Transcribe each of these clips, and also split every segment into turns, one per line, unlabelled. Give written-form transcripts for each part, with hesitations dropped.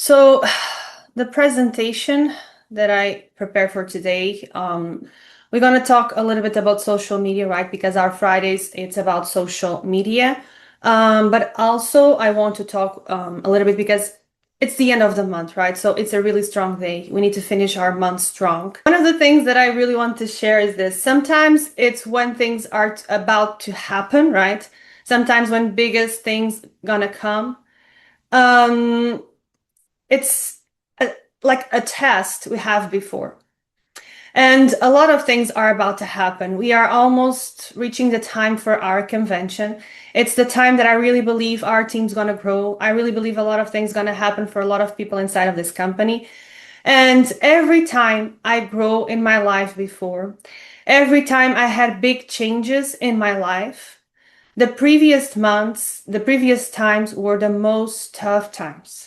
So the presentation that I prepared for today, we're going to talk a little bit about social media, right? Because our Fridays, it's about social media. But also I want to talk a little bit because it's the end of the month, right? So it's a really strong day. We need to finish our month strong. One of the things that I really want to share is this. Sometimes it's when things are about to happen, right? Sometimes when biggest things gonna come. Um, it's a, like a test we have before. And a lot of things are about to happen. We are almost reaching the time for our convention. It's the time that I really believe our team's going to grow. I really believe a lot of things going to happen for a lot of people inside of this company. And every time I grow in my life before, every time I had big changes in my life, the previous months, the previous times were the most tough times.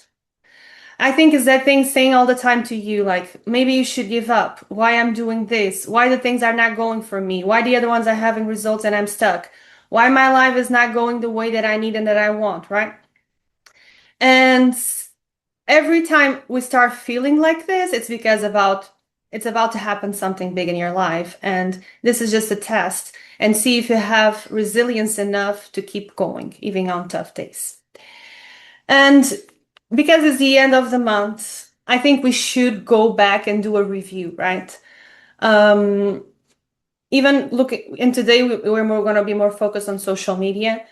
I think is that thing saying all the time to you, like, maybe you should give up. Why I'm doing this? Why the things are not going for me? Why the other ones are having results and I'm stuck? Why my life is not going the way that I need and that I want, right? And every time we start feeling like this, it's about to happen something big in your life. And this is just a test and see if you have resilience enough to keep going, even on tough days. And because it's the end of the month, I think we should go back and do a review, right? Um, Even look in today, we're more going to be more focused on social media.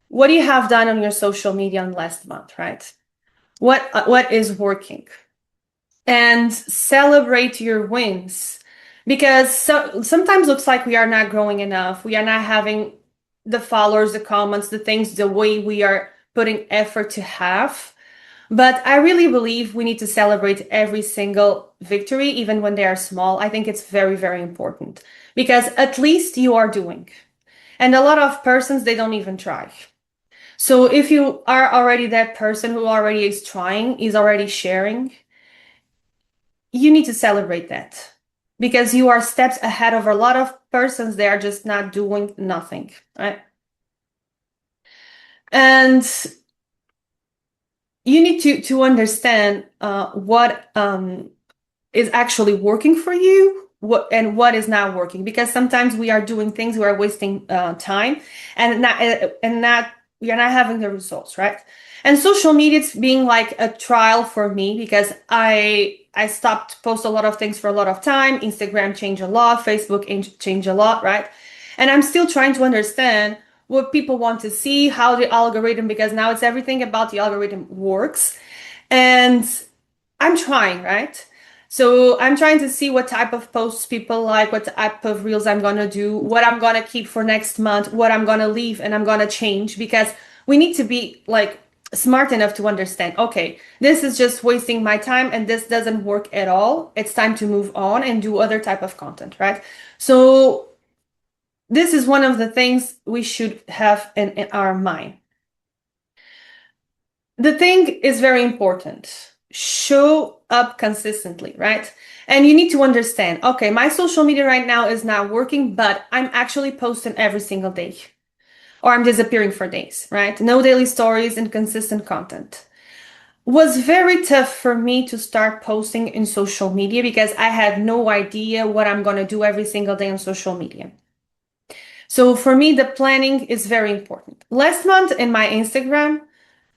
What do you have done on your social media in last month, right? What is working? And celebrate your wins because sometimes looks like we are not growing enough. We are not having the followers, the comments, the things the way we are putting effort to have. But I really believe we need to celebrate every single victory, even when they are small. I think it's very, very important because at least you are doing. And a lot of persons, they don't even try. So if you are already that person who already is trying, is already sharing, you need to celebrate that because you are steps ahead of a lot of persons. They are just not doing nothing, right? And you need to understand what is actually working for you, what is not working, because sometimes we are doing things, we are wasting time and not we are not having the results, right? And social media, it's being like a trial for me because I stopped post a lot of things for a lot of time. Instagram changed a lot, Facebook changed a lot, right? And I'm still trying to understand what people want to see, how the algorithm, because now it's everything about the algorithm works. And I'm trying, right? So I'm trying to see what type of posts people like, what type of reels I'm gonna do, what I'm gonna keep for next month, what I'm gonna leave and I'm gonna change because we need to be like smart enough to understand, okay, this is just wasting my time and this doesn't work at all. It's time to move on and do other type of content, right? So this is one of the things we should have in our mind. The thing is very important. Show up consistently, right? And you need to understand, okay, my social media right now is not working, but I'm actually posting every single day, or I'm disappearing for days, right? No daily stories and consistent content. Was very tough for me to start posting in social media because I had no idea what I'm going to do every single day on social media. So for me, the planning is very important. Last month in my Instagram,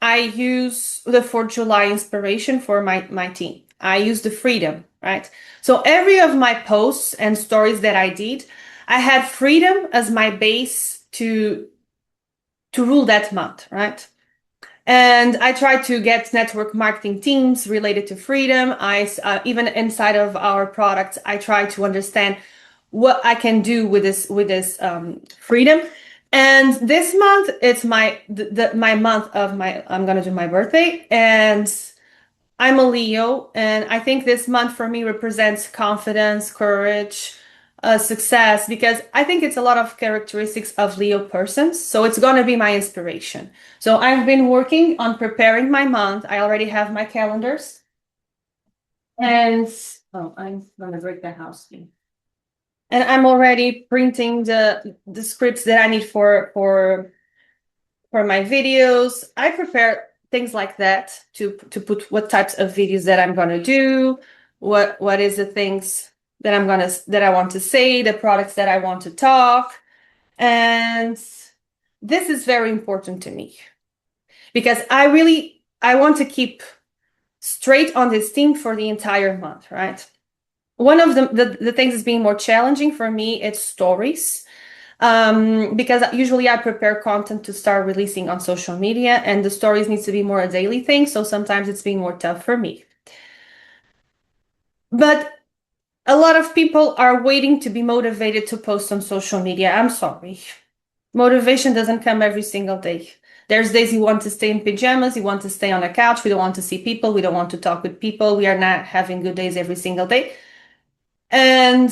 I use the 4th of July inspiration for my team. I use the freedom, right? So every of my posts and stories that I did, I had freedom as my base to rule that month, right? And I try to get network marketing teams related to freedom. I even inside of our products, I try to understand what I can do with this freedom. And this month, it's my month of my I'm gonna do my birthday, and I'm a Leo, and I think this month for me represents confidence, courage, success, because I think it's a lot of characteristics of Leo persons. So it's gonna be my inspiration. So I've been working on preparing my month. I already have my calendars, and oh, I'm gonna break the house key. And I'm already printing the scripts that I need for my videos. I prepare things like that to put what types of videos that I'm gonna do, what is the things that I want to say, the products that I want to talk. And this is very important to me because I want to keep straight on this theme for the entire month, right? One of the things that's being more challenging for me, it's stories. Because usually I prepare content to start releasing on social media, and the stories needs to be more a daily thing. So sometimes it's being more tough for me. But a lot of people are waiting to be motivated to post on social media. I'm sorry. Motivation doesn't come every single day. There's days you want to stay in pajamas, you want to stay on a couch, we don't want to see people, we don't want to talk with people, we are not having good days every single day. And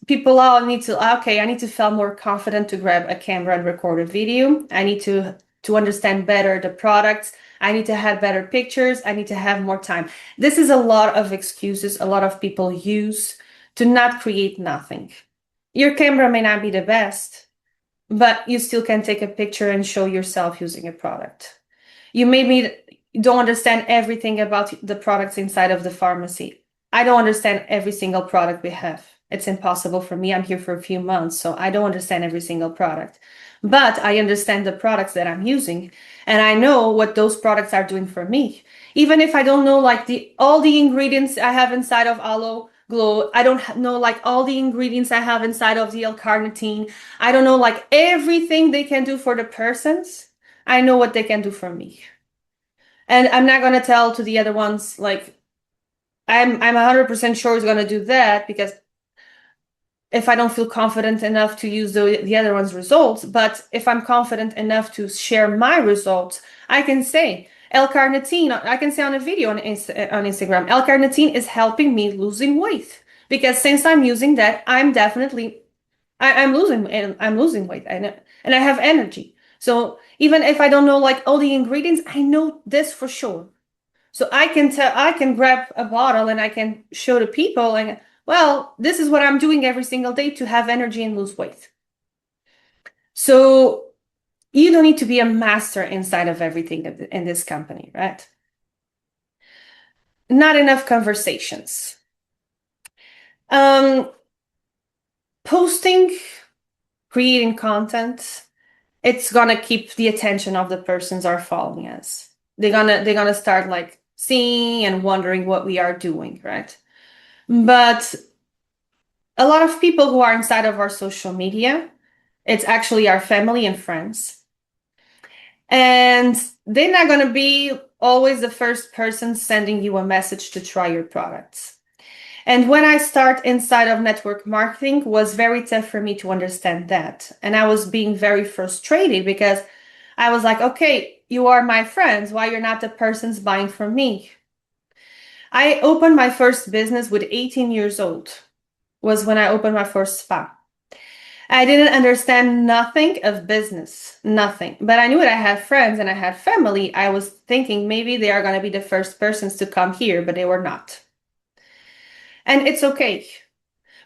people all need to, okay, I need to feel more confident to grab a camera and record a video. I need to understand better the products. I need to have better pictures. I need to have more time. This is a lot of excuses a lot of people use to not create nothing. Your camera may not be the best, but you still can take a picture and show yourself using a product. You maybe don't understand everything about the products inside of the pharmacy. I don't understand every single product we have. It's impossible for me. I'm here for a few months, so I don't understand every single product. But I understand the products that I'm using, and I know what those products are doing for me. Even if I don't know like all the ingredients I have inside of Aloe Glow, I don't know like all the ingredients I have inside of the L-carnitine. I don't know like everything they can do for the persons. I know what they can do for me. And I'm not going to tell to the other ones like I'm 100% sure it's going to do that, because if I don't feel confident enough to use the other one's results, but if I'm confident enough to share my results, I can say L-carnitine, I can say on a video on Instagram, L-carnitine is helping me losing weight, because since I'm using that, I'm losing weight, and I have energy. So even if I don't know like all the ingredients, I know this for sure. So I can grab a bottle and I can show the people, and well, this is what I'm doing every single day to have energy and lose weight. So you don't need to be a master inside of everything in this company, right? Not enough conversations. Posting, creating content, it's gonna keep the attention of the persons are following us. They're gonna start like seeing and wondering what we are doing, right? But a lot of people who are inside of our social media, it's actually our family and friends. And they're not gonna be always the first person sending you a message to try your products. And when I start inside of network marketing, was very tough for me to understand that. And I was being very frustrated because I was like, okay, you are my friends. Why you're not the persons buying from me? I opened my first business with 18 years old, was when I opened my first spa. I didn't understand nothing of business, nothing. But I knew that I had friends and I had family. I was thinking maybe they are going to be the first persons to come here, but they were not. And it's okay.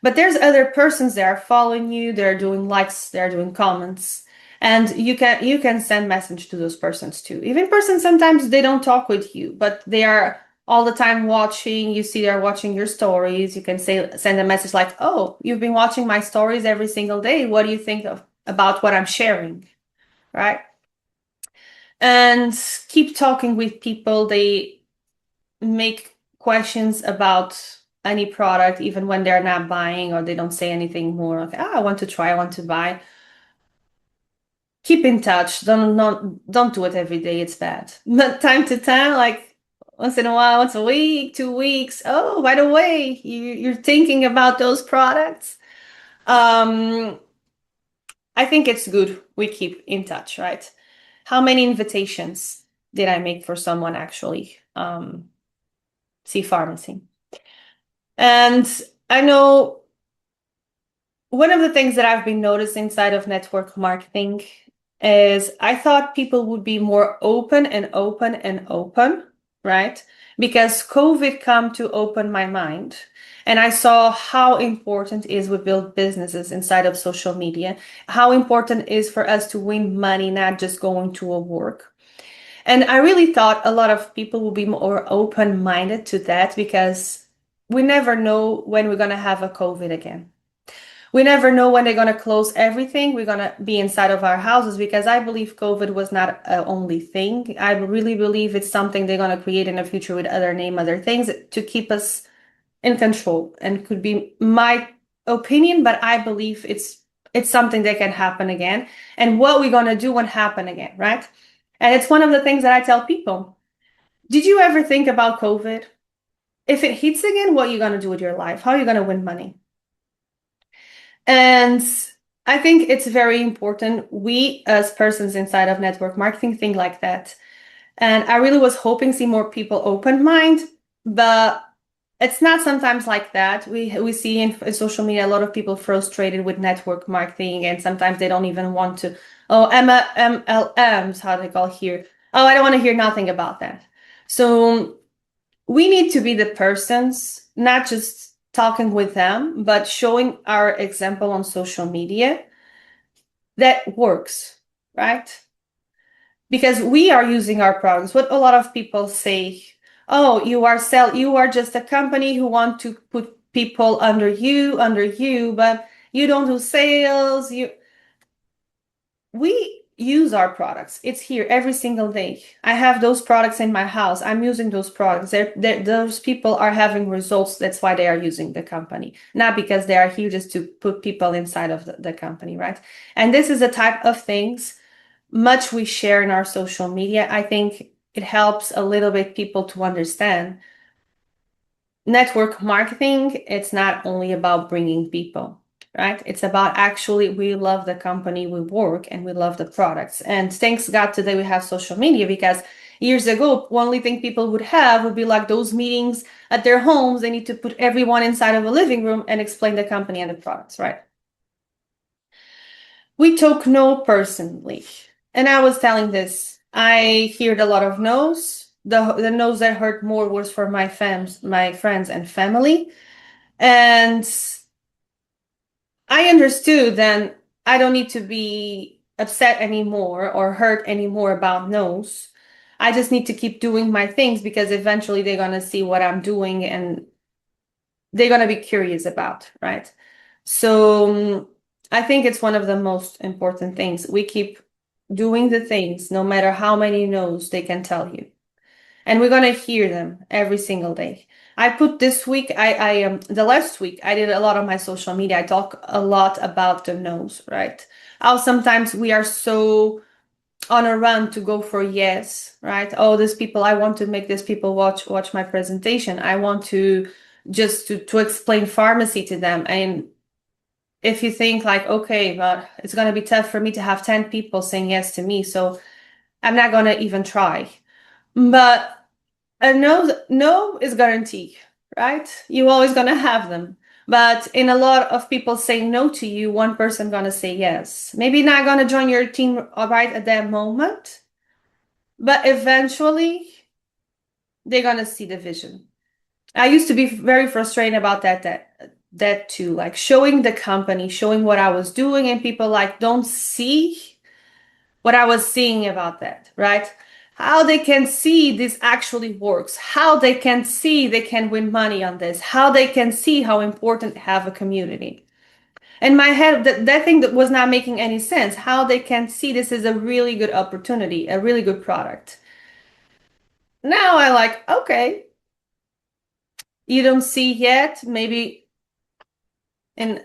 But there's other persons that are following you, they're doing likes, they're doing comments. And you can send message to those persons too. Even persons sometimes they don't talk with you, but they are all the time watching. You see they're watching your stories. You can send a message like, "Oh, you've been watching my stories every single day. What do you think about what I'm sharing?" Right? And keep talking with people. They make questions about any product, even when they're not buying or they don't say anything more. Like, I want to try, I want to buy. Keep in touch. Don't do it every day. It's bad. But time to time, like once in a while, once a week, 2 weeks. Oh, by the way, you're thinking about those products. I think it's good we keep in touch, right? How many invitations did I make for someone actually see Farmasi? And I know one of the things that I've been noticing inside of network marketing is I thought people would be more open and open and open, right? Because COVID come to open my mind. And I saw how important is we build businesses inside of social media, how important is for us to win money, not just going to a work. And I really thought a lot of people will be more open-minded to that because we never know when we're going to have a COVID again. We never know when they're going to close everything. We're going to be inside of our houses because I believe COVID was not a only thing. I really believe it's something they're going to create in the future with other name, other things to keep us in control. And could be my opinion, but I believe it's something that can happen again. And what we're going to do when happen again, right? And it's one of the things that I tell people. Did you ever think about COVID? If it hits again, what are you going to do with your life? How are you going to win money? And I think it's very important we as persons inside of network marketing think like that. And I really was hoping see more people open mind, but it's not sometimes like that. We see in social media a lot of people frustrated with network marketing, and sometimes they don't even want to. Oh, MLMs, how they call here. Oh, I don't want to hear nothing about that. So we need to be the persons, not just talking with them, but showing our example on social media that works, right? Because we are using our products. What a lot of people say, oh, you are just a company who want to put people under you, but you don't do sales. We use our products. It's here every single day. I have those products in my house. I'm using those products. Those people are having results. That's why they are using the company, not because they are here just to put people inside of the company, right? And this is the type of things much we share in our social media. I think it helps a little bit people to understand network marketing. It's not only about bringing people, right? It's about actually we love the company we work and we love the products. And thanks God today we have social media, because years ago, the only thing people would have would be like those meetings at their homes. They need to put everyone inside of a living room and explain the company and the products, right? We took no personally. And I was telling this, I heard a lot of no's. The no's that hurt more was for my friends and family. And I understood then I don't need to be upset anymore or hurt anymore about no's. I just need to keep doing my things because eventually they're gonna see what I'm doing and they're gonna be curious about, right? So I think it's one of the most important things. We keep doing the things, no matter how many no's they can tell you. And we're gonna hear them every single day. I put this week, the last week, I did a lot on my social media. I talk a lot about the no's, right? How sometimes we are so on a run to go for yes, right? Oh, these people, I want to make these people watch my presentation. I want to just to explain pharmacy to them. And if you think like, okay, but it's gonna be tough for me to have 10 people saying yes to me, so I'm not gonna even try. But a no is guaranteed, right? You always gonna have them. But in a lot of people saying no to you, one person gonna say yes. Maybe not gonna join your team right at that moment, but eventually they're gonna see the vision. I used to be very frustrated about that too, like showing the company, showing what I was doing, and people like don't see what I was seeing about that, right? How they can see this actually works, how they can see they can win money on this, how they can see how important have a community. In my head, that thing that was not making any sense, how they can see this is a really good opportunity, a really good product. Now I like, okay, you don't see yet, maybe, and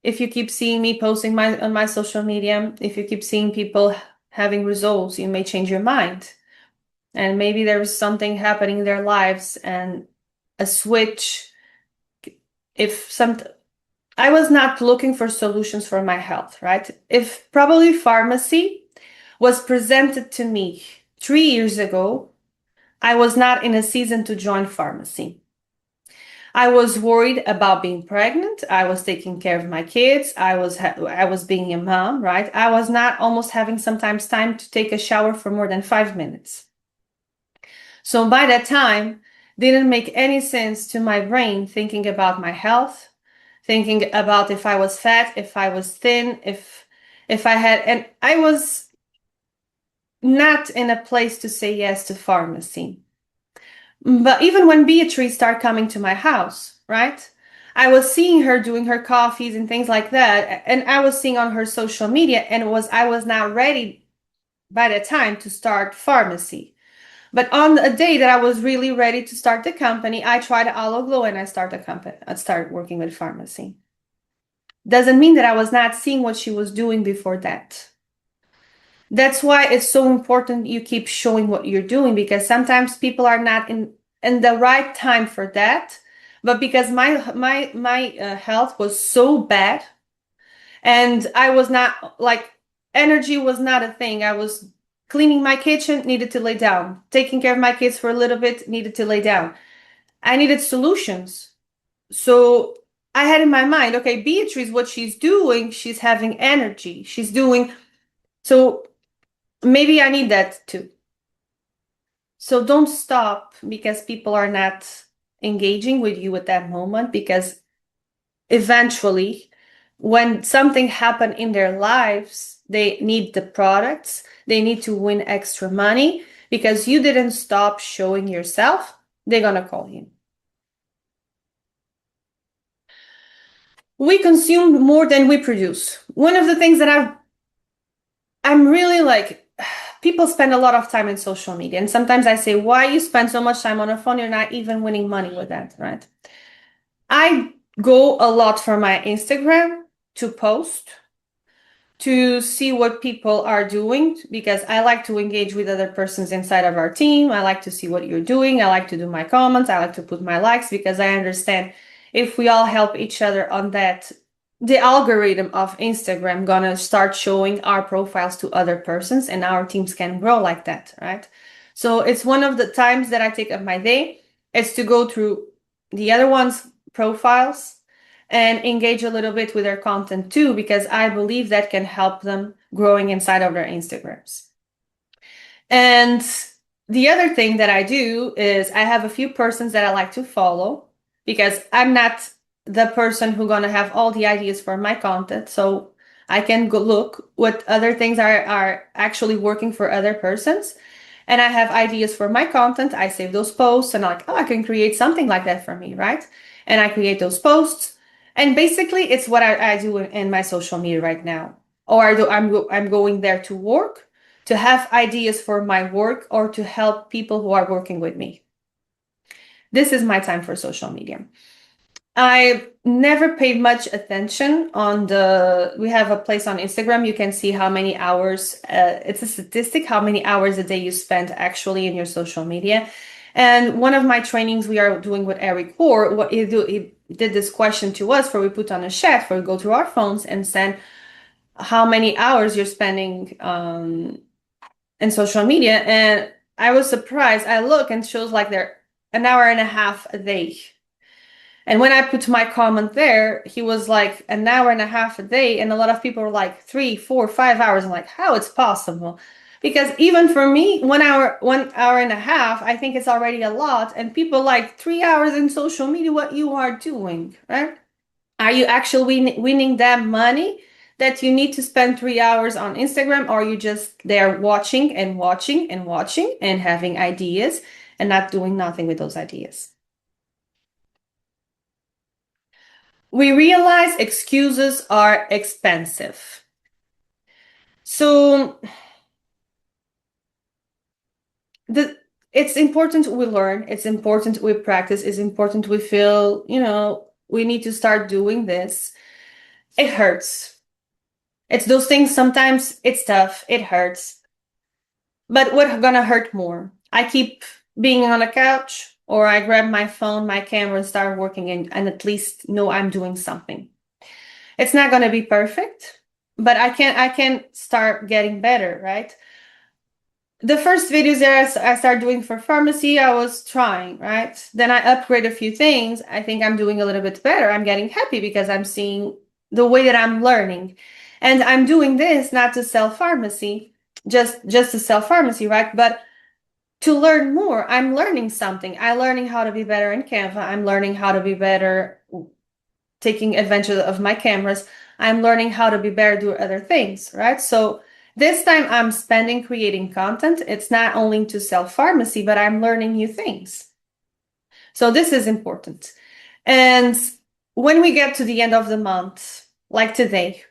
if you keep seeing me posting on my social media, if you keep seeing people having results, you may change your mind. And maybe there's something happening in their lives and a switch. If some, I was not looking for solutions for my health, right? If probably pharmacy was presented to me 3 years ago, I was not in a season to join pharmacy. I was worried about being pregnant. I was taking care of my kids. I was being a mom, right? I was not almost having sometimes time to take a shower for more than 5 minutes. So by that time, didn't make any sense to my brain thinking about my health, thinking about if I was fat, if I was thin, if I had, and I was not in a place to say yes to pharmacy. But even when Beatrice started coming to my house, right? I was seeing her doing her coffees and things like that, and I was seeing on her social media, and I was not ready by the time to start Farmasi. But on a day that I was really ready to start the company, I tried Aloe Glow and I started the company. I started working with Farmasi. Doesn't mean that I was not seeing what she was doing before that. That's why it's so important you keep showing what you're doing, because sometimes people are not in the right time for that. But because my health was so bad, and I was not like, energy was not a thing. I was cleaning my kitchen, needed to lay down. Taking care of my kids for a little bit, needed to lay down. I needed solutions. So I had in my mind, okay, Beatrice, what she's doing, she's having energy. She's doing, so maybe I need that too. So don't stop because people are not engaging with you at that moment, because eventually when something happened in their lives, they need the products, they need to win extra money because you didn't stop showing yourself, they're gonna call you. We consume more than we produce. One of the things that I'm really like, people spend a lot of time in social media, and sometimes I say, why you spend so much time on a phone? You're not even winning money with that, right? I go a lot for my Instagram to post, to see what people are doing, because I like to engage with other persons inside of our team. I like to see what you're doing. I like to do my comments. I like to put my likes, because I understand if we all help each other on that, the algorithm of Instagram gonna start showing our profiles to other persons, and our teams can grow like that, right? So it's one of the times that I take of my day. It's to go through the other ones' profiles and engage a little bit with their content too, because I believe that can help them growing inside of their Instagrams. And the other thing that I do is I have a few persons that I like to follow, because I'm not the person who's gonna have all the ideas for my content. So I can go look what other things are actually working for other persons. And I have ideas for my content. I save those posts and I'm like, oh, I can create something like that for me, right? And I create those posts. And basically it's what I do in my social media right now. Or I'm going there to work, to have ideas for my work, or to help people who are working with me. This is my time for social media. I never paid much attention on we have a place on Instagram. You can see how many hours, it's a statistic, how many hours a day you spend actually in your social media. And one of my trainings we are doing with Eric Core, what he did this question to us, where we put on a chat, where we go through our phones and send how many hours you're spending in social media. And I was surprised. I look and it shows like they're an hour and a half a day. And when I put my comment there, he was like an hour and a half a day. And a lot of people were like 3, 4, 5 hours. I'm like, how it's possible? Because even for me, 1 hour and a half, I think it's already a lot. And people like 3 hours in social media, what you are doing, right? Are you actually winning that money that you need to spend 3 hours on Instagram? Or are you just there watching and watching and watching and having ideas and not doing nothing with those ideas? We realize excuses are expensive. So it's important we learn, it's important we practice, it's important we feel, we need to start doing this. It hurts. It's those things, sometimes it's tough, it hurts. But what's gonna hurt more? I keep being on a couch, or I grab my phone, my camera, and start working, and at least know I'm doing something. It's not gonna be perfect, but I can start getting better, right? The first videos that I started doing for Farmasi, I was trying, right? Then I upgrade a few things. I think I'm doing a little bit better. I'm getting happy because I'm seeing the way that I'm learning. And I'm doing this not to sell pharmacy, just to sell pharmacy, right? But to learn more. I'm learning something. I'm learning how to be better in Canva. I'm learning how to be better taking advantage of my cameras. I'm learning how to be better doing other things, right? So This time I'm spending creating content. It's not only to sell pharmacy, but I'm learning new things. So this is important. And when we get to the end of the month, like today,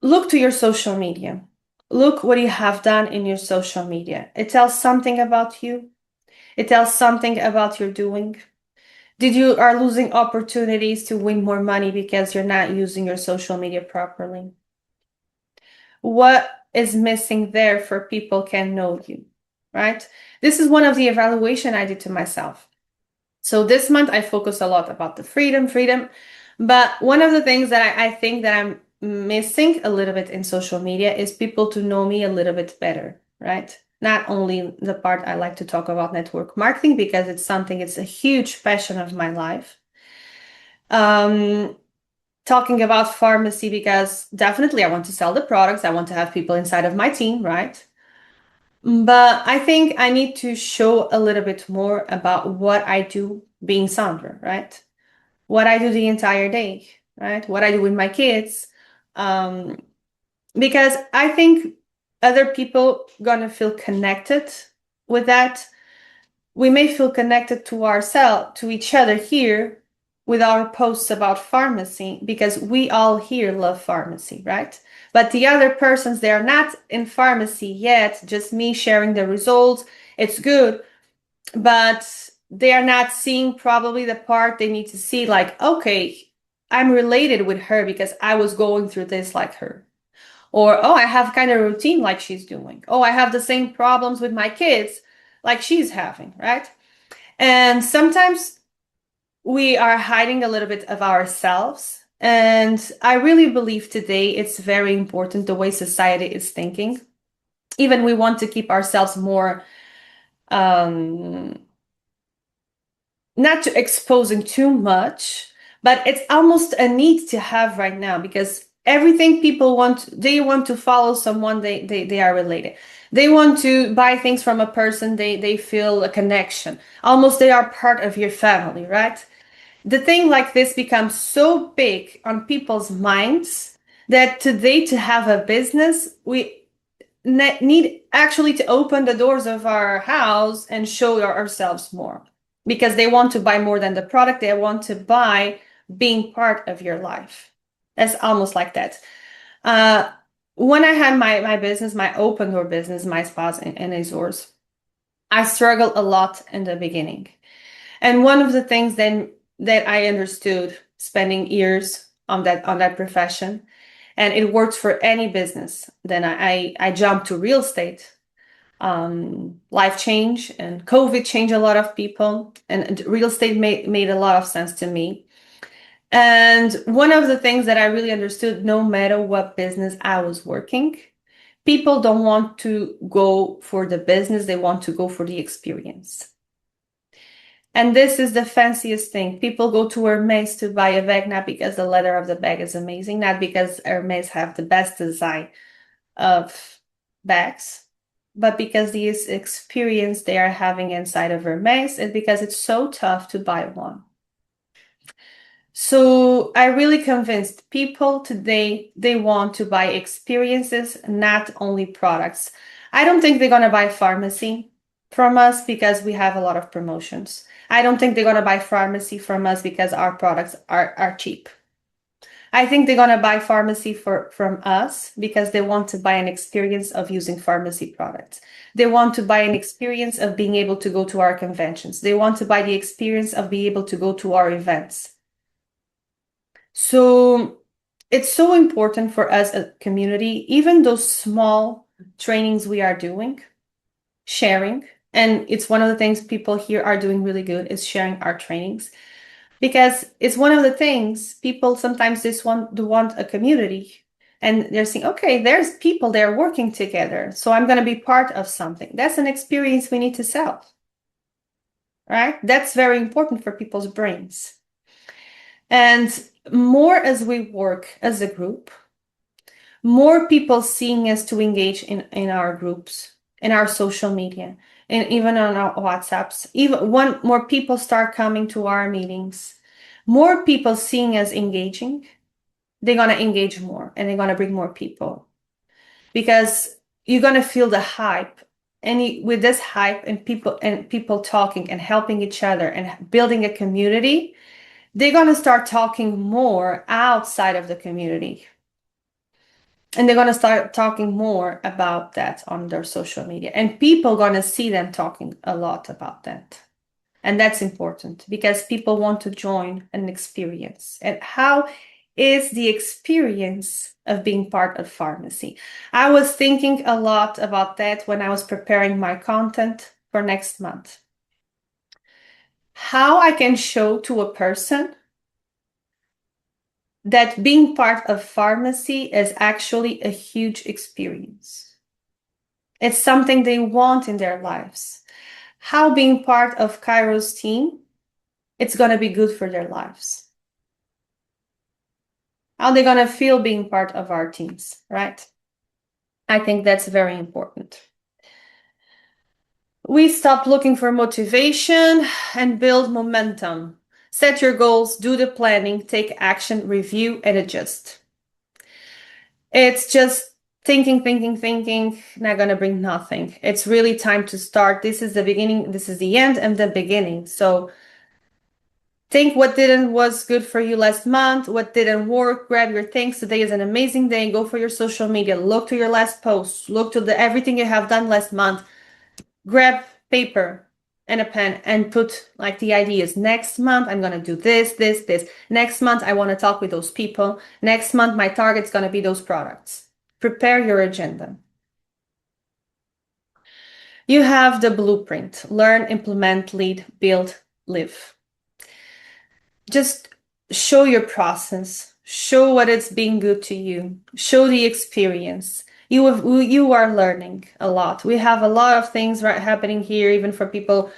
look to your social media. Look what you have done in your social media. It tells something about you. It tells something about your doing. Did you are losing opportunities to win more money because you're not using your social media properly? What is missing there for people can know you, right? This is one of the evaluation I did to myself. So this month I focus a lot about the freedom. But one of the things that I think that I'm missing a little bit in social media is people to know me a little bit better, right? Not only the part I like to talk about network marketing because it's a huge passion of my life. Talking about pharmacy because definitely I want to sell the products. I want to have people inside of my team, right? But I think I need to show a little bit more about what I do being Sandra, right? What I do the entire day, right? What I do with my kids. Um, because I think other people gonna feel connected with that. We may feel connected to ourselves, to each other here with our posts about pharmacy because we all here love pharmacy, right? But the other persons, they are not in pharmacy yet, just me sharing the results. It's good, but they are not seeing probably the part they need to see, like, okay, I'm related with her because I was going through this like her. Or, oh, I have kind of routine like she's doing. Oh, I have the same problems with my kids like she's having, right? And sometimes we are hiding a little bit of ourselves. And I really believe today it's very important the way society is thinking. Even we want to keep ourselves more not to exposing too much, but it's almost a need to have right now because everything people want, they want to follow someone they are related. They want to buy things from a person they feel a connection. Almost they are part of your family, right? The thing like this becomes so big on people's minds that today to have a business, we need actually to open the doors of our house and show ourselves more because they want to buy more than the product. They want to buy being part of your life. That's almost like that. Uh, when I had my business, my open door business, my spas and Azores, I struggled a lot in the beginning. And one of the things then that I understood spending years on that profession, and it works for any business. Then I jumped to real estate. Life change and COVID changed a lot of people, and real estate made a lot of sense to me. And one of the things that I really understood, no matter what business I was working, people don't want to go for the business, they want to go for the experience. And this is the fanciest thing. People go to Hermes to buy a bag, not because the leather of the bag is amazing, not because Hermes have the best design of bags, but because the experience they are having inside of Hermes and because it's so tough to buy one. So I really convinced people today they want to buy experiences, not only products. I don't think they're gonna buy pharmacy from us because we have a lot of promotions. I don't think they're gonna buy pharmacy from us because our products are cheap. I think they're gonna buy pharmacy from us because they want to buy an experience of using pharmacy products. They want to buy an experience of being able to go to our conventions. They want to buy the experience of being able to go to our events. So it's so important for us as a community, even those small trainings we are doing, sharing. And it's one of the things people here are doing really good is sharing our trainings. Because it's one of the things people sometimes just want a community. And they're saying, okay, there's people there working together. So I'm going to be part of something. That's an experience we need to sell. Right? That's very important for people's brains. And more as we work as a group, more people seeing us to engage in our groups, in our social media, and even on our WhatsApps. Even when more people start coming to our meetings, more people seeing us engaging, they're going to engage more and they're going to bring more people because you're going to feel the hype. And with this hype and people talking and helping each other and building a community, they're going to start talking more outside of the community. And they're going to start talking more about that on their social media. And people are going to see them talking a lot about that. And that's important because people want to join an experience. And how is the experience of being part of Farmasi? I was thinking a lot about that when I was preparing my content for next month. How I can show to a person that being part of Farmasi is actually a huge experience. It's something they want in their lives. How being part of KAIROS team, it's going to be good for their lives. How they're going to feel being part of our teams, right? I think that's very important. We stop looking for motivation and build momentum. Set your goals, do the planning, take action, review, and adjust. It's just thinking, not going to bring nothing. It's really time to start. This is the beginning, this is the end and the beginning. So think what didn't was good for you last month, what didn't work, grab your things. Today is an amazing day. Go for your social media. Look to your last post. Look to everything you have done last month. Grab paper and a pen and put like the ideas. Next month, I'm going to do this, this, this. Next month, I want to talk with those people. Next month, my target's going to be those products. Prepare your agenda. You have the blueprint. Learn, implement, lead, build, live. Just show your process. Show what it's being good to you. Show the experience. You are learning a lot. We have a lot of things happening here, even for people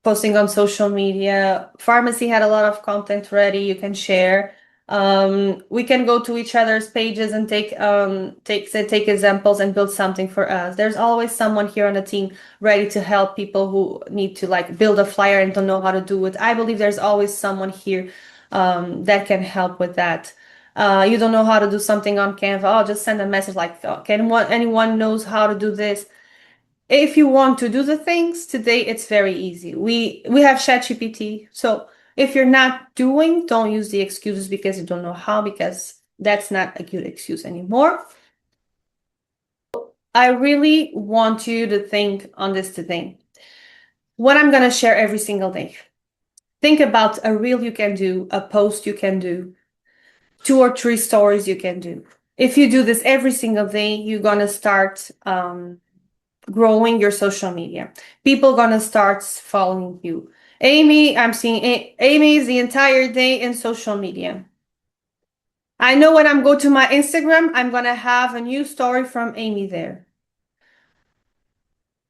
posting on social media. Farmasi had a lot of content ready you can share. We can go to each other's pages and take examples and build something for us. There's always someone here on the team ready to help people who need to like build a flyer and don't know how to do it. I believe there's always someone here that can help with that. You don't know how to do something on Canva. Oh, just send a message like, oh, anyone knows how to do this? If you want to do the things today, it's very easy. We have ChatGPT. So if you're not doing, don't use the excuses because you don't know how, because that's not a good excuse anymore. I really want you to think on this today. What I'm going to share every single day. Think about a reel you can do, a post you can do, 2 or 3 stories you can do. If you do this every single day, you're going to start growing your social media. People gonna start following you. Amy, I'm seeing Amy is the entire day in social media. I know when I'm go to my Instagram, I'm gonna have a new story from Amy there.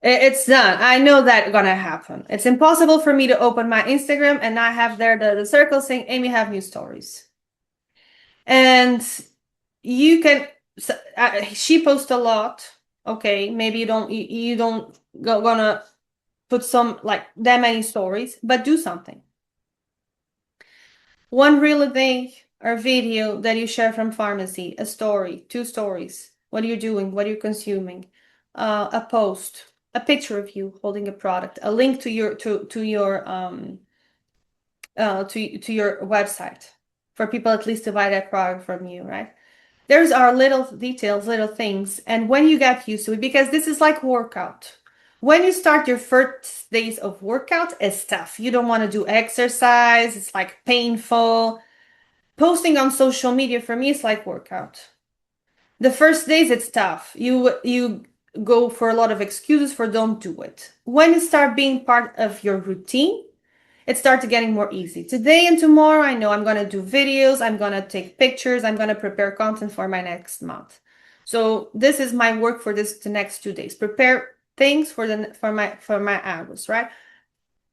It's done. I know that's gonna happen. It's impossible for me to open my Instagram and not have there the circle saying Amy have new stories. And you can, she posts a lot. Okay, maybe you don't gonna put some like that many stories, but do something. One reel a day or video that you share from Farmasi, a story, 2 stories, what you're doing, what you're consuming, a post, a picture of you holding a product, a link to your website for people at least to buy that product from you, right? There's our little details, little things, and when you get used to it, because this is like workout. When you start your first days of workout, it's tough. You don't want to do exercise. It's like painful. Posting on social media for me is like workout. The first days it's tough. You go for a lot of excuses for don't do it. When you start being part of your routine, it starts getting more easy. Today and tomorrow, I know I'm going to do videos. I'm going to take pictures. I'm going to prepare content for my next month. So this is my work for the next 2 days. Prepare things for my hours, right?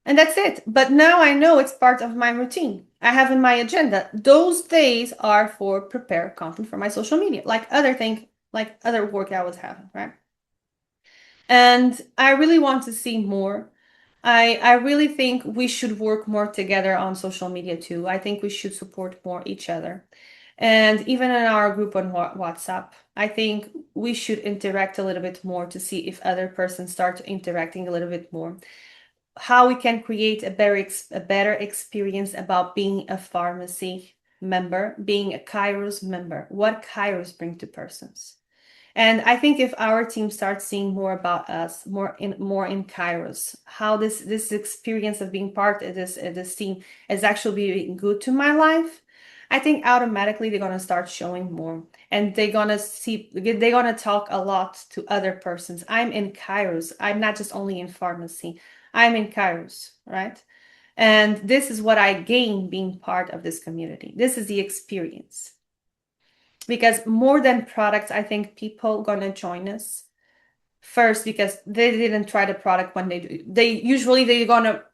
And that's it. But now I know it's part of my routine. I have in my agenda. Those days are for prepare content for my social media, like other work I was having, right? And I really want to see more I really think we should work more together on social media too. I think we should support more each other. And even in our group on WhatsApp, I think we should interact a little bit more to see if other persons start interacting a little bit more. How we can create a better experience about being a Farmasi member, being a KAIROS member, what KAIROS bring to persons. And I think if our team starts seeing more about us, more in KAIROS, how this experience of being part of this team is actually being good to my life, I think automatically they're gonna start showing more, and they're gonna talk a lot to other persons. I'm in KAIROS. I'm not just only in Farmasi. I'm in KAIROS, right? And this is what I gain being part of this community. This is the experience. Because more than products, I think people gonna join us first because they didn't try the product when they're gonna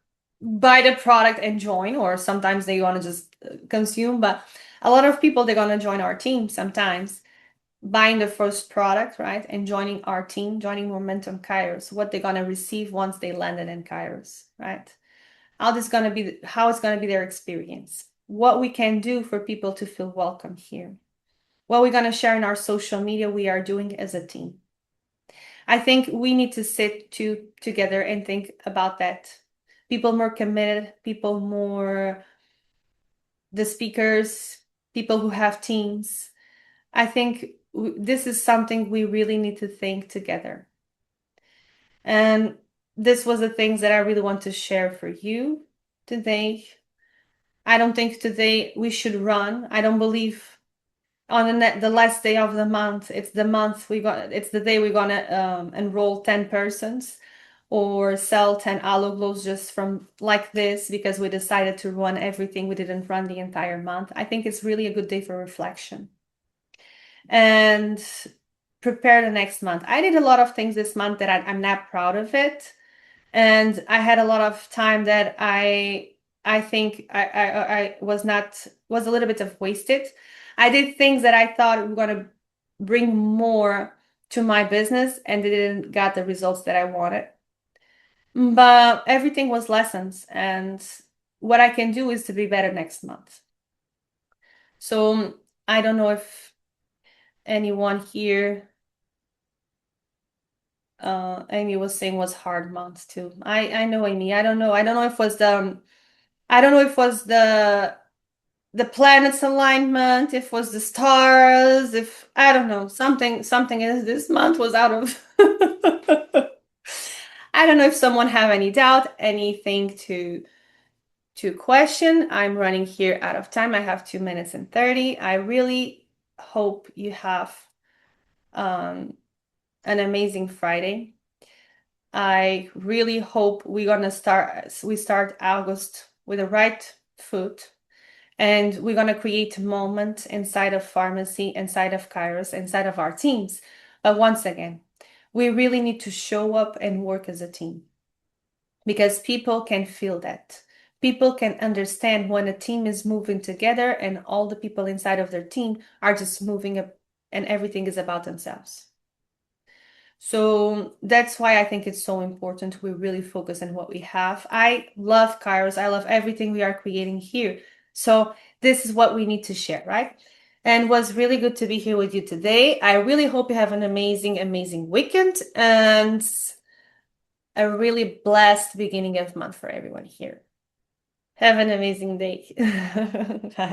buy the product and join, or sometimes they gonna just consume. But a lot of people, they're gonna join our team sometimes, buying the first product, right, and joining our team, joining Momentum Kairos. What they're gonna receive once they landed in Kairos, right? How it's gonna be their experience. What we can do for people to feel welcome here. What we're gonna share in our social media we are doing as a team. I think we need to sit together and think about that. People more committed, people more the speakers, people who have teams. I think this is something we really need to think together. And this was the things that I really want to share for you today. I don't think today we should run. I don't believe on the last day of the month. It's the day we're gonna enroll 10 persons or sell 10 aloe glows just from like this because we decided to run everything. We didn't run the entire month. I think it's really a good day for reflection and prepare the next month. I did a lot of things this month that I'm not proud of it. And I had a lot of time that I think I was a little bit of wasted. I did things that I thought were gonna bring more to my business and they didn't got the results that I wanted. But everything was lessons, and what I can do is to be better next month. So I don't know if anyone here, Amy was saying was hard month too. I know Amy. I don't know. I don't know if it was the planets alignment, if it was the stars, if I don't know, something is this month was out of I don't know if someone have any doubt, anything to question. I'm running here out of time. I have 2 minutes and 30. I really hope you have an amazing Friday. I really hope we start August with the right foot, and we're gonna create a moment inside of Farmasi, inside of KAIROS, inside of our teams. But once again, we really need to show up and work as a team because people can feel that. People can understand when a team is moving together and all the people inside of their team are just moving up and everything is about themselves. So that's why I think it's so important we really focus on what we have. I love KAIROS. I love everything we are creating here. So this is what we need to share, right? And it was really good to be here with you today. I really hope you have an amazing, amazing weekend and a really blessed beginning of month for everyone here. Have an amazing day. Bye.